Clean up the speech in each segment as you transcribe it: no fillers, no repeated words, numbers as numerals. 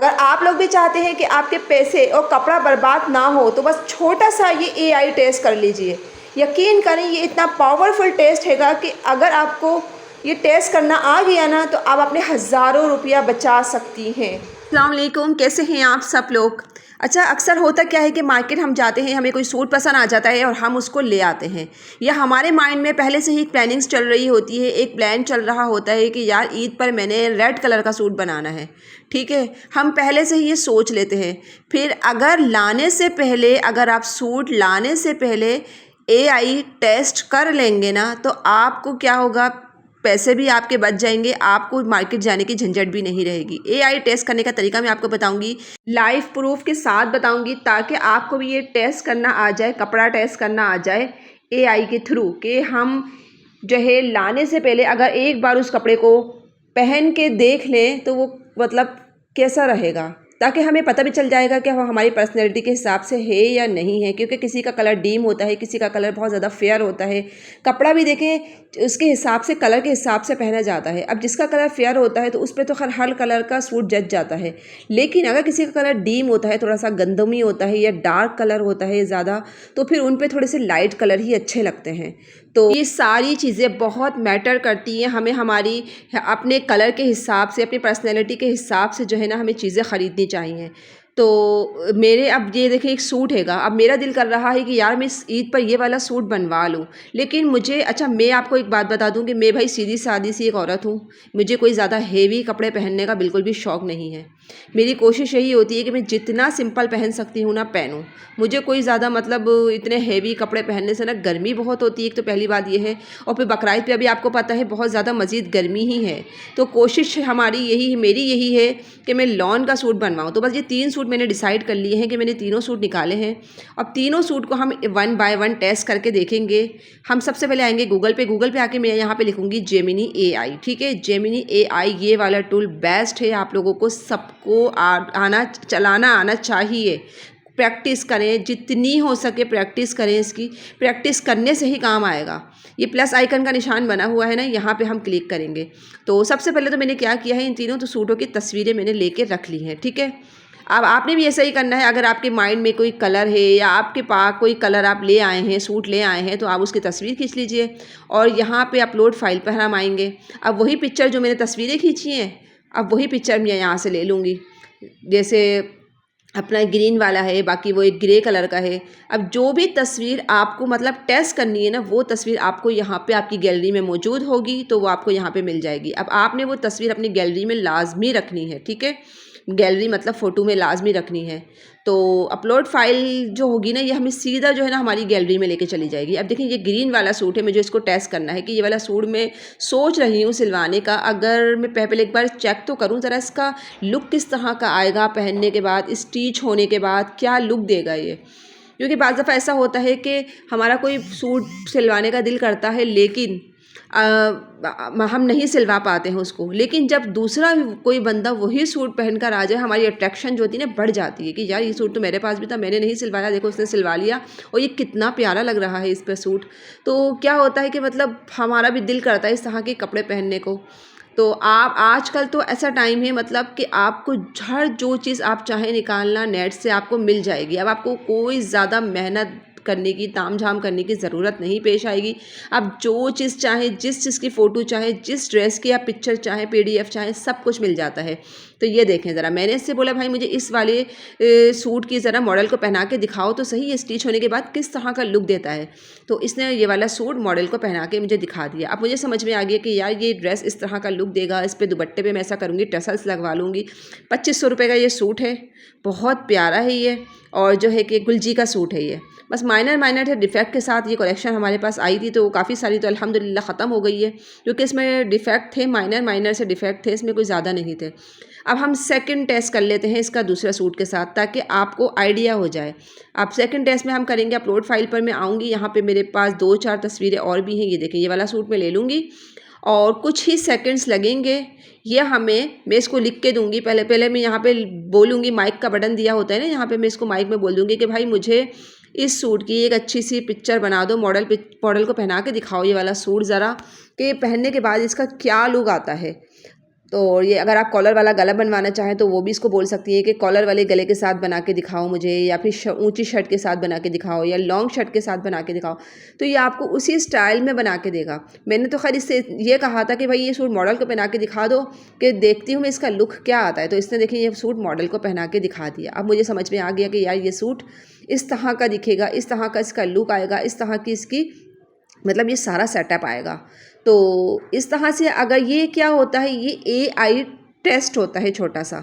अगर आप लोग भी चाहते हैं कि आपके पैसे और कपड़ा बर्बाद ना हो तो बस छोटा सा ये एआई टेस्ट कर लीजिए। यकीन करें ये इतना पावरफुल टेस्ट हैगा कि अगर आपको ये टेस्ट करना आ गया ना तो आप अपने हज़ारों रुपया बचा सकती हैं। अस्सलाम वालेकुम, कैसे हैं आप सब लोग। अच्छा, अक्सर होता क्या है कि मार्केट हम जाते हैं, हमें कोई सूट पसंद आ जाता है और हम उसको ले आते हैं, या हमारे माइंड में पहले से ही प्लानिंग्स चल रही होती है, एक प्लान चल रहा होता है कि यार ईद पर मैंने रेड कलर का सूट बनाना है। ठीक है, हम पहले से ही ये सोच लेते हैं। फिर अगर लाने से पहले, अगर आप सूट लाने से पहले एआई टेस्ट कर लेंगे ना तो आपको क्या होगा, पैसे भी आपके बच जाएंगे, आपको मार्केट जाने की झंझट भी नहीं रहेगी। एआई टेस्ट करने का तरीका मैं आपको बताऊंगी, लाइव प्रूफ के साथ बताऊंगी, ताकि आपको भी ये टेस्ट करना आ जाए, कपड़ा टेस्ट करना आ जाए एआई के थ्रू, कि हम जो है लाने से पहले अगर एक बार उस कपड़े को पहन के देख लें तो वो मतलब कैसा रहेगा, ताकि हमें पता भी चल जाएगा कि वो हमारी पर्सनैलिटी के हिसाब से है या नहीं है। क्योंकि किसी का कलर डीम होता है, किसी का कलर बहुत ज़्यादा फेयर होता है। कपड़ा भी देखें उसके हिसाब से, कलर के हिसाब से पहना जाता है। अब जिसका कलर फेयर होता है तो उस पर तो हर कलर का सूट जच जाता है, लेकिन अगर किसी का कलर डीम होता है, थोड़ा सा गंदमी होता है या डार्क कलर होता है ज़्यादा, तो फिर उन पर थोड़े से लाइट कलर ही अच्छे लगते हैं। तो ये सारी चीज़ें बहुत मैटर करती हैं। हमें हमारी अपने कलर के हिसाब से, अपनी पर्सनैलिटी के हिसाब से जो है ना हमें चीज़ें ख़रीदनी चाहिए। तो मेरे अब ये देखिए एक सूट हैगा, अब मेरा दिल कर रहा है कि यार मैं इस ईद पर ये वाला सूट बनवा लूँ, लेकिन मुझे, अच्छा मैं आपको एक बात बता दूं कि मैं भाई सीधी सादी सी एक औरत हूँ, मुझे कोई ज़्यादा हेवी कपड़े पहनने का बिल्कुल भी शौक़ नहीं है। मेरी कोशिश यही होती है कि मैं जितना सिंपल पहन सकती हूँ ना पहनूँ। मुझे कोई ज़्यादा मतलब इतने हेवी कपड़े पहनने से ना गर्मी बहुत होती है, एक तो पहली बात ये है, और फिर बकरीद पे अभी आपको पता है बहुत ज़्यादा मज़ीद गर्मी ही है। तो कोशिश हमारी यही, मेरी यही है कि मैं लॉन का सूट बनवाऊँ। तो बस ये 3 सूट मैंने डिसाइड कर लिए हैं कि मैंने तीनों सूट निकाले हैं। अब तीनों सूट को हम 1 बाय 1 टेस्ट करके देखेंगे। हम सबसे पहले आएंगे गूगल पे आके मैं यहाँ पे लिखूँगी जेमिनी एआई। ठीक है, जेमिनी एआई ये वाला टूल बेस्ट है, आप लोगों को सबको चलाना आना चाहिए। प्रैक्टिस करें, जितनी हो सके प्रैक्टिस करें, इसकी प्रैक्टिस करने से ही काम आएगा। ये प्लस आइकन का निशान बना हुआ है ना, यहाँ पे हम क्लिक करेंगे। तो सबसे पहले तो मैंने क्या किया है, इन तीनों तो सूटों की तस्वीरें मैंने लेके रख ली हैं। ठीक है, अब आपने भी ऐसा ही करना है। अगर आपके माइंड में कोई कलर है या आपके पास कोई कलर आप ले आए हैं, सूट ले आए हैं, तो आप उसकी तस्वीर खींच लीजिए और यहाँ पे अपलोड फाइल पर हम आएंगे। अब वही पिक्चर जो मैंने तस्वीरें खींची हैं, अब वही पिक्चर मैं यहाँ से ले लूँगी। जैसे अपना ग्रीन वाला है, बाकी वो एक ग्रे कलर का है। अब जो भी तस्वीर आपको मतलब टेस्ट करनी है ना, वो तस्वीर आपको यहाँ पे आपकी गैलरी में मौजूद होगी, तो वो आपको यहाँ पे मिल जाएगी। अब आपने वो तस्वीर अपनी गैलरी में लाजमी रखनी है। ठीक है, गैलरी मतलब फ़ोटो में लाजमी रखनी है। तो अपलोड फाइल जो होगी ना, ये हमें सीधा जो है ना हमारी गैलरी में लेके चली जाएगी। अब देखिए ये ग्रीन वाला सूट है, मुझे इसको टेस्ट करना है कि ये वाला सूट मैं सोच रही हूँ सिलवाने का। अगर मैं पहले एक बार चेक तो करूँ ज़रा इसका लुक किस तरह का आएगा, पहनने के बाद, स्टिच होने के बाद क्या लुक देगा ये। क्योंकि बाज़ दफ़ा ऐसा होता है कि हमारा कोई सूट सिलवाने का दिल करता है, लेकिन हम नहीं सिलवा पाते हैं उसको। लेकिन जब दूसरा कोई बंदा वही सूट पहनकर आ जाए, हमारी अट्रैक्शन जो होती है ना बढ़ जाती है कि यार ये सूट तो मेरे पास भी था, मैंने नहीं सिलवाया, देखो उसने सिलवा लिया और ये कितना प्यारा लग रहा है इस पर सूट। तो क्या होता है कि मतलब हमारा भी दिल करता है इस तरह के कपड़े पहनने को। तो आप आजकल तो ऐसा टाइम है मतलब कि आपको हर जो चीज़ आप चाहें निकालना नेट से आपको मिल जाएगी। अब आपको कोई ज़्यादा मेहनत करने की, तामझाम करने की ज़रूरत नहीं पेश आएगी। आप जो चीज़ चाहें, जिस चीज़ की फ़ोटो चाहें, जिस ड्रेस की आप पिक्चर चाहें, पीडीएफ चाहें, सब कुछ मिल जाता है। तो ये देखें ज़रा, मैंने इससे बोला भाई मुझे इस वाले सूट की ज़रा मॉडल को पहना के दिखाओ तो सही, ये स्टिच होने के बाद किस तरह का लुक देता है। तो इसने ये वाला सूट मॉडल को पहना के मुझे दिखा दिया। अब मुझे समझ में आ गया कि यार ये ड्रेस इस तरह का लुक देगा, इस पर दुपट्टे पे मैं ऐसा करूँगी, टसल्स लगवा लूँगी। 2500 रुपये का ये सूट है, बहुत प्यारा है ये, और जो है कि गुलजी का सूट है ये। बस माइनर है डिफ़ेक्ट के साथ ये कलेक्शन हमारे पास आई थी, तो काफ़ी सारी तो अल्हम्दुलिल्लाह ख़त्म हो गई है, क्योंकि इसमें डिफ़ेक्ट थे, माइनर से डिफ़ेक्ट थे, इसमें कोई ज़्यादा नहीं थे। अब हम सेकंड टेस्ट कर लेते हैं इसका दूसरा सूट के साथ, ताकि आपको आइडिया हो जाए। अब सेकंड टेस्ट में हम करेंगे, अपलोड फाइल पर मैं आऊँगी, यहाँ पे मेरे पास 2-4 तस्वीरें और भी हैं। ये देखें, ये वाला सूट मैं ले लूँगी और कुछ ही सेकंड्स लगेंगे। ये मैं इसको लिख के दूँगी, पहले मैं यहाँ पे बोलूँगी, माइक का बटन दिया होता है ना, यहाँ पे मैं इसको माइक में बोल दूँगी कि भाई मुझे इस सूट की एक अच्छी सी पिक्चर बना दो, मॉडल को पहना के दिखाओ ये वाला सूट ज़रा, कि पहनने के बाद इसका क्या लुक आता है। तो ये अगर आप कॉलर वाला गला बनवाना चाहें तो वो भी इसको बोल सकती हैं कि कॉलर वाले गले के साथ बना के दिखाओ मुझे, या फिर ऊंची शर्ट के साथ बना के दिखाओ, या लॉन्ग शर्ट के साथ बना के दिखाओ। तो ये आपको उसी स्टाइल में बना के देगा। मैंने तो खैर इससे ये कहा था कि भाई ये सूट मॉडल को पहना के दिखा दो कि देखती हूँ मैं इसका लुक क्या आता है। तो इसने देखिए ये सूट मॉडल को पहना के दिखा दिया। अब मुझे समझ में आ गया कि यार ये सूट इस तरह का दिखेगा, इस तरह का इसका लुक आएगा, इस तरह की इसकी मतलब ये सारा सेटअप आएगा। तो इस तरह से अगर ये क्या होता है, ये AI टेस्ट होता है छोटा सा।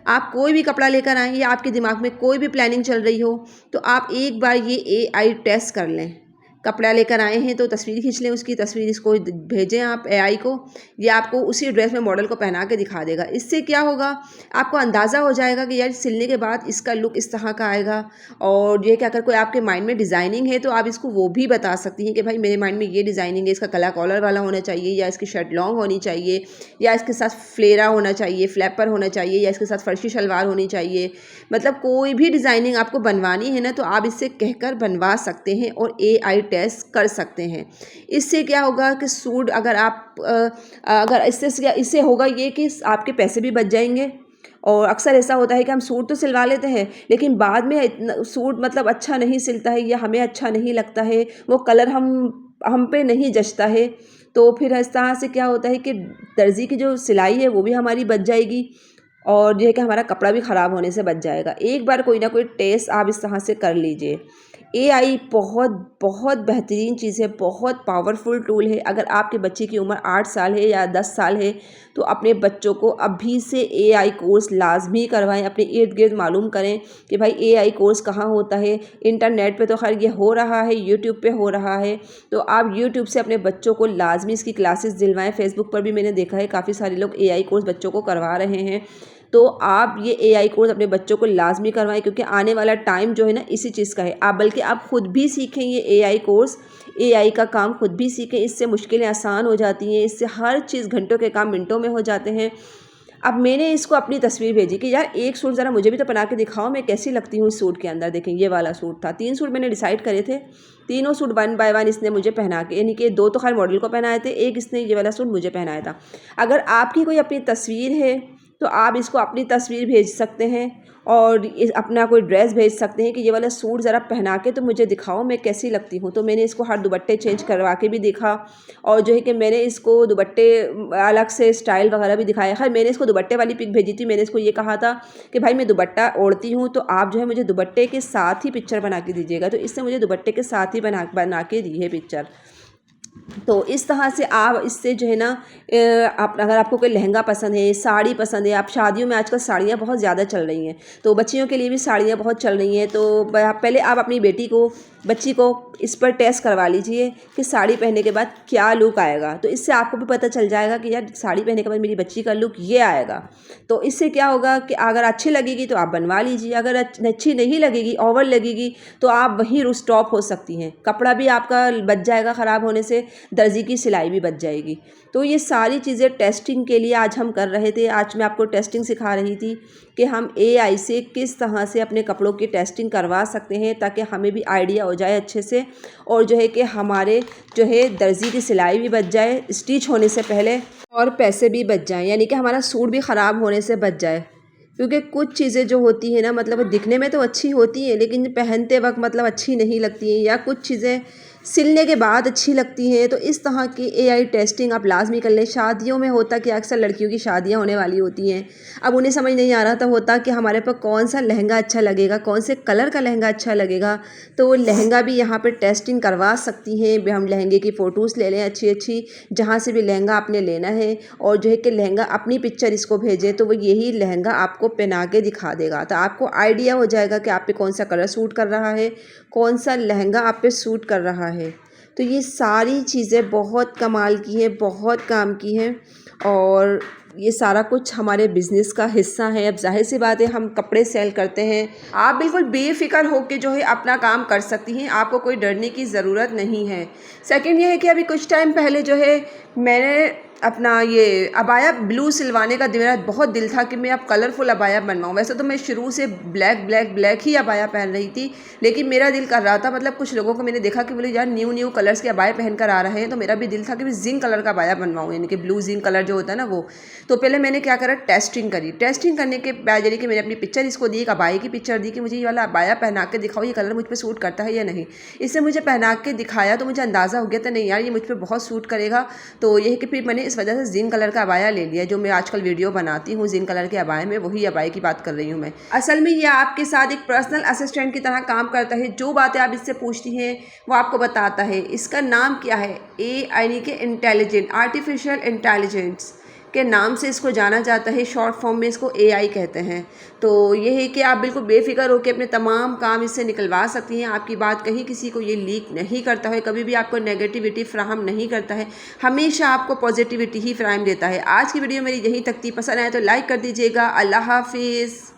आप कोई भी कपड़ा लेकर आएँ या आपके दिमाग में कोई भी प्लानिंग चल रही हो तो आप एक बार ये AI टेस्ट कर लें। कपड़ा लेकर आए हैं तो तस्वीर खींच लें, उसकी तस्वीर इसको भेजें आप AI को, ये आपको उसी ड्रेस में मॉडल को पहना के दिखा देगा। इससे क्या होगा, आपको अंदाज़ा हो जाएगा कि यार सिलने के बाद इसका लुक इस तरह का आएगा। और ये क्या, अगर कोई आपके माइंड में डिज़ाइनिंग है तो आप इसको वो भी बता सकती हैं कि भाई मेरे माइंड में ये डिज़ाइनिंग है, इसका गला कॉलर वाला होना चाहिए, या इसकी शर्ट लॉन्ग होनी चाहिए, या इसके साथ फ्लेरा होना चाहिए, फ्लैपर होना चाहिए, या इसके साथ फर्शी शलवार होनी चाहिए। मतलब कोई भी डिज़ाइनिंग आपको बनवानी है ना तो आप इससे कहकर बनवा सकते हैं और AI टेस्ट कर सकते हैं। इससे क्या होगा कि सूट अगर आप अगर इससे होगा ये कि आपके पैसे भी बच जाएंगे। और अक्सर ऐसा होता है कि हम सूट तो सिलवा लेते हैं लेकिन बाद में सूट मतलब अच्छा नहीं सिलता है या हमें अच्छा नहीं लगता है, वो कलर हम पे नहीं जचता है। तो फिर इस तरह से क्या होता है कि दर्जी की जो सिलाई है वो भी हमारी बच जाएगी और ये है कि हमारा कपड़ा भी ख़राब होने से बच जाएगा। एक बार कोई ना कोई टेस्ट आप इस तरह से कर लीजिए। AI बहुत बहुत बेहतरीन चीज़ है, बहुत पावरफुल टूल है। अगर आपके बच्चे की उम्र 8 साल है या 10 साल है तो अपने बच्चों को अभी से AI कोर्स लाजमी करवाएं। अपने इर्द गिर्द मालूम करें कि भाई AI कोर्स कहाँ होता है। इंटरनेट पे तो खैर ये हो रहा है, यूट्यूब पे हो रहा है, तो आप यूट्यूब से अपने बच्चों को लाजमी इसकी क्लासेस दिलवाएं। फेसबुक पर भी मैंने देखा है काफ़ी सारे लोग AI कोर्स बच्चों को करवा रहे हैं। तो आप ये AI कोर्स अपने बच्चों को लाजमी करवाएं क्योंकि आने वाला टाइम जो है ना इसी चीज़ का है। आप बल्कि आप खुद भी सीखें ये AI कोर्स, AI का काम खुद भी सीखें। इससे मुश्किलें आसान हो जाती हैं, इससे हर चीज़ घंटों के काम मिनटों में हो जाते हैं। अब मैंने इसको अपनी तस्वीर भेजी कि यार एक सूट ज़रा मुझे भी तो बना के दिखाओ, मैं कैसी लगती हूँ इस सूट के अंदर। देखें ये वाला सूट था, 3 सूट मैंने डिसाइड करे थे, तीनों सूट 1 बाय 1 इसने मुझे पहना के, यानी कि 2 तो खैर मॉडल को पहनाए थे, एक इसने ये वाला सूट मुझे पहनाया था। अगर आपकी कोई अपनी तस्वीर है तो आप इसको अपनी तस्वीर भेज सकते हैं और अपना कोई ड्रेस भेज सकते हैं कि ये वाला सूट ज़रा पहना के तो मुझे दिखाओ मैं कैसी लगती हूँ। तो मैंने इसको हर दुपट्टे चेंज करवा के भी देखा और जो है कि मैंने इसको दुपट्टे अलग से स्टाइल वगैरह भी दिखाया। खैर मैंने इसको दुपट्टे वाली पिक भेजी थी, मैंने इसको ये कहा था कि भाई मैं दुपट्टा ओढ़ती हूँ तो आप जो है मुझे दुपट्टे के साथ ही पिक्चर बना के दीजिएगा। तो इससे मुझे दुपट्टे के साथ ही बना के दी है पिक्चर। तो इस तरह से आप इससे जो है ना आप अगर आपको कोई लहंगा पसंद है, साड़ी पसंद है, आप शादियों में आजकल साड़ियाँ बहुत ज़्यादा चल रही हैं तो बच्चियों के लिए भी साड़ियाँ बहुत चल रही हैं। तो पहले आप अपनी बच्ची को इस पर टेस्ट करवा लीजिए कि साड़ी पहनने के बाद क्या लुक आएगा। तो इससे आपको भी पता चल जाएगा कि यार साड़ी पहनने के बाद मेरी बच्ची का लुक ये आएगा। तो इससे क्या होगा कि अगर अच्छी लगेगी तो आप बनवा लीजिए, अगर अच्छी नहीं लगेगी, ओवर लगेगी तो आप वहीं स्टॉप हो सकती हैं। कपड़ा भी आपका बच जाएगा ख़राब होने से, दर्जी की सिलाई भी बच जाएगी। तो ये सारी चीज़ें टेस्टिंग के लिए आज हम कर रहे थे। आज मैं आपको टेस्टिंग सिखा रही थी कि हम AI से किस तरह से अपने कपड़ों की टेस्टिंग करवा सकते हैं ताकि हमें भी आइडिया हो जाए अच्छे से और जो है कि हमारे जो है दर्जी की सिलाई भी बच जाए स्टिच होने से पहले और पैसे भी बच जाएँ, यानी कि हमारा सूट भी ख़राब होने से बच जाए। क्योंकि कुछ चीज़ें जो होती हैं ना मतलब दिखने में तो अच्छी होती हैं लेकिन पहनते वक्त मतलब अच्छी नहीं लगती हैं, या कुछ चीज़ें सिलने के बाद अच्छी लगती हैं। तो इस तरह की AI टेस्टिंग आप लाजमी कर लें। शादियों में होता कि अक्सर लड़कियों की शादियां होने वाली होती हैं, अब उन्हें समझ नहीं आ रहा था होता कि हमारे पर कौन सा लहंगा अच्छा लगेगा, कौन से कलर का लहंगा अच्छा लगेगा। तो वो लहंगा भी यहाँ पे टेस्टिंग करवा सकती हैं। हम लहंगे की फ़ोटोज़ ले लें अच्छी अच्छी, जहाँ से भी लहंगा आपने लेना है और जो है कि लहंगा अपनी पिक्चर इसको भेजें तो वो यही लहंगा आपको पहना के दिखा देगा। तो आपको आइडिया हो जाएगा कि आप पे कौन सा कलर सूट कर रहा है, कौन सा लहंगा आप पे सूट कर रहा है। तो ये सारी चीज़ें बहुत कमाल की हैं, बहुत काम की हैं और ये सारा कुछ हमारे बिज़नेस का हिस्सा है। अब जाहिर सी बात है हम कपड़े सेल करते हैं, आप बिल्कुल बेफिक्र होकर जो है अपना काम कर सकती हैं, आपको कोई डरने की ज़रूरत नहीं है। सेकंड ये है कि अभी कुछ टाइम पहले जो है मैंने अपना ये अबाया ब्लू सिलवाने का मेरा बहुत दिल था कि मैं अब कलरफुल अबाया बनवाऊँ। वैसे तो मैं शुरू से ब्लैक ही अबाया पहन रही थी, लेकिन मेरा दिल कर रहा था, मतलब कुछ लोगों को मैंने देखा कि बोले यार न्यू कलर्स के अबाया पहन कर आ रहे हैं, तो मेरा भी दिल था कि मैं जिंक कलर का अबाया बनवाऊँ, यानी कि ब्लू जिंक कलर जो होता है ना वो। तो पहले मैंने क्या करा, टेस्टिंग करी। टेस्टिंग करने के बाद यानी कि मैंने अपनी पिक्चर इसको दी, एक अबाया की पिक्चर दी कि मुझे ये वाला अबाया पहना के दिखाओ, ये कलर मुझ पर सूट करता है या नहीं। इससे मुझे पहना के दिखाया तो मुझे अंदाज़ा हो गया था नहीं यार ये मुझ पर बहुत सूट करेगा। तो यही कि फिर मैंने इस वजह से जिंक कलर का अबाया ले लिया। जो मैं आजकल वीडियो बनाती हूँ जिंक कलर के अबाया में, वही अबाया की बात कर रही हूँ मैं। असल में ये आपके साथ एक पर्सनल असिस्टेंट की तरह काम करता है। जो बातें आप इससे पूछती हैं वो आपको बताता है। इसका नाम क्या है, यानी कि इंटेलिजेंट, आर्टिफिशियल इंटेलिजेंस के नाम से इसको जाना जाता है। शॉर्ट फॉर्म में इसको AI कहते हैं। तो ये है कि आप बिल्कुल बेफिक्र होकर अपने तमाम काम इससे निकलवा सकती हैं। आपकी बात कहीं किसी को ये लीक नहीं करता है, कभी भी आपको नेगेटिविटी फ्राहम नहीं करता है, हमेशा आपको पॉजिटिविटी ही फ्राहम देता है। आज की वीडियो मेरी यहीं तक थी। पसंद आए तो लाइक कर दीजिएगा। अल्लाह हाफिज़।